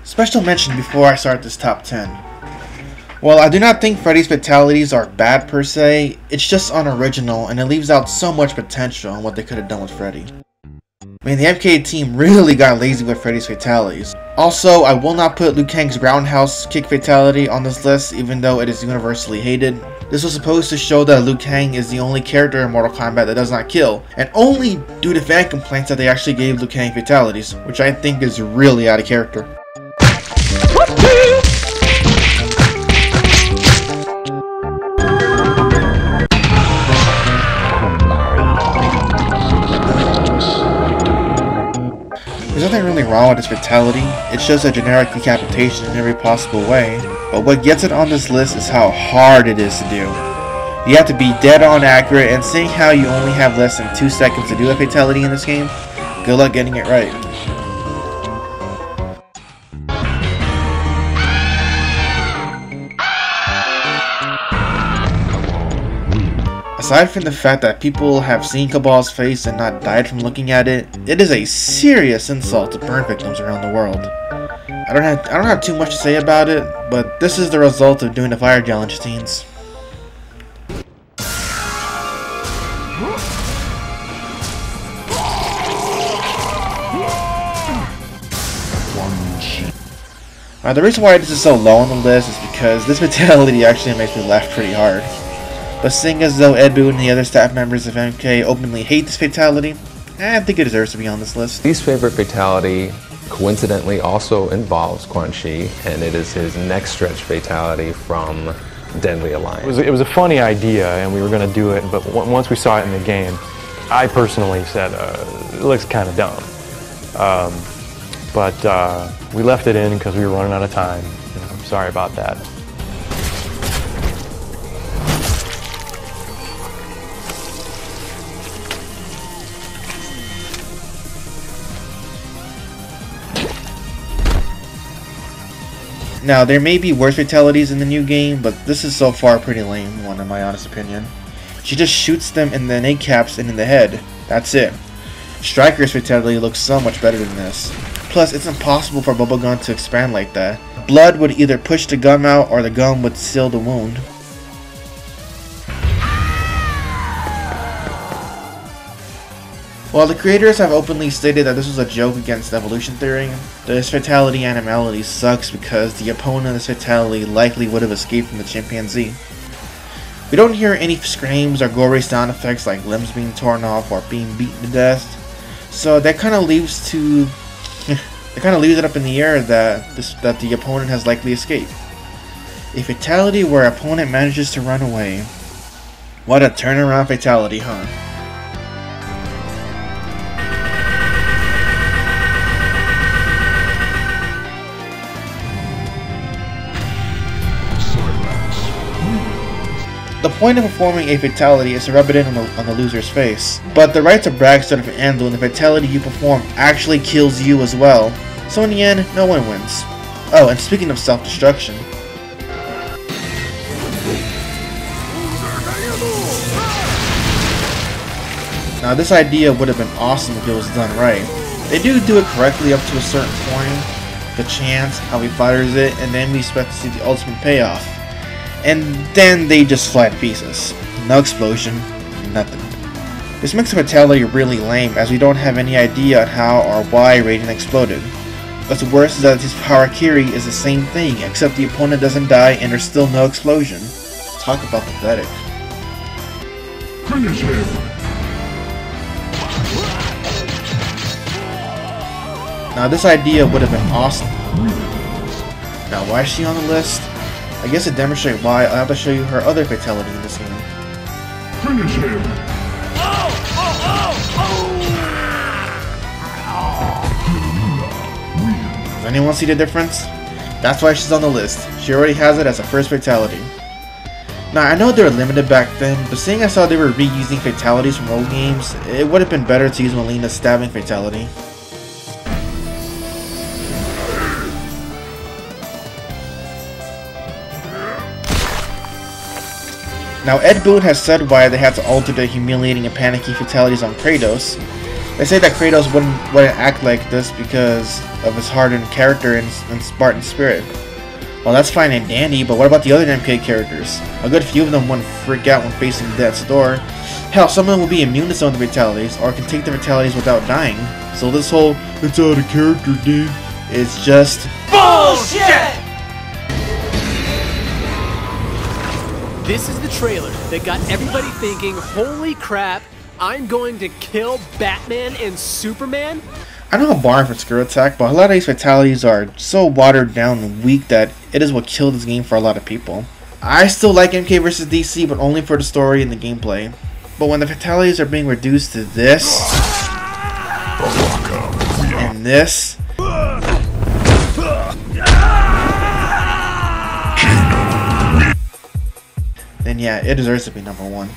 Special mention before I start this top 10. While I do not think Freddy's fatalities are bad per se, it's just unoriginal and it leaves out so much potential on what they could have done with Freddy. I mean, the MK team really got lazy with Freddy's fatalities. Also, I will not put Liu Kang's roundhouse kick fatality on this list even though it is universally hated. This was supposed to show that Liu Kang is the only character in Mortal Kombat that does not kill, and only due to fan complaints that they actually gave Liu Kang fatalities, which I think is really out of character. There's nothing really wrong with this fatality, it's just a generic decapitation in every possible way, but what gets it on this list is how hard it is to do. You have to be dead on accurate, and seeing how you only have less than 2 seconds to do a fatality in this game, good luck getting it right. Aside from the fact that people have seen Cabal's face and not died from looking at it, it is a serious insult to burn victims around the world. I don't have too much to say about it, but this is the result of doing the fire challenge scenes. Now, the reason why this is so low on the list is because this fatality actually makes me laugh pretty hard. But seeing as though Ed Boon and the other staff members of MK openly hate this fatality, I think it deserves to be on this list. Least favorite fatality coincidentally also involves Quan Chi, and it is his next stretch fatality from Deadly Alliance. It was a funny idea and we were going to do it, but once we saw it in the game, I personally said, it looks kind of dumb. But we left it in because we were running out of time. I'm sorry about that. Now, there may be worse fatalities in the new game, but this is so far a pretty lame one in my honest opinion. She just shoots them in the kneecaps and in the head. That's it. Striker's fatality looks so much better than this. Plus, it's impossible for a bubble gun to expand like that. Blood would either push the gum out or the gum would seal the wound. While the creators have openly stated that this was a joke against evolution theory, this fatality animality sucks because the opponent of this fatality likely would have escaped from the chimpanzee. We don't hear any screams or gory sound effects like limbs being torn off or being beaten to death, so that kind of leaves it up in the air that the opponent has likely escaped. A fatality where opponent manages to run away. What a turnaround fatality, huh? The point of performing a fatality is to rub it in on the loser's face, but the right to brag sort of ends when the fatality you perform actually kills you as well, so in the end, no one wins. Oh, and speaking of self-destruction, now this idea would have been awesome if it was done right. They do it correctly up to a certain point, the chance, how he fires it, and then we expect to see the ultimate payoff. And then they just fly to pieces. No explosion, nothing. This makes the fatality really lame as we don't have any idea on how or why Raiden exploded. What's worse is that his Harakiri is the same thing, except the opponent doesn't die and there's still no explosion. Talk about pathetic. Finish him. Now this idea would have been awesome. Now why is she on the list? I guess to demonstrate why, I'll have to show you her other fatality in this game. Finish him! Does anyone see the difference? That's why she's on the list. She already has it as a first fatality. Now I know they were limited back then, but seeing as how they were reusing fatalities from old games, it would have been better to use Melina's stabbing fatality. Now Ed Boon has said why they had to alter the humiliating and panicky fatalities on Kratos. They say that Kratos wouldn't act like this because of his hardened character and Spartan spirit. Well, that's fine and dandy, but what about the other MK characters? A good few of them wouldn't freak out when facing death's door. Hell, some of them will be immune to some of the fatalities, or can take the fatalities without dying. So this whole, it's out of character, dude, is just bullshit! This is the trailer that got everybody thinking, holy crap, I'm going to kill Batman and Superman? I know I'm barring for Screw Attack, but a lot of these fatalities are so watered down and weak that it is what killed this game for a lot of people. I still like MK vs DC, but only for the story and the gameplay. But when the fatalities are being reduced to this, and this, then yeah, it deserves to be #1.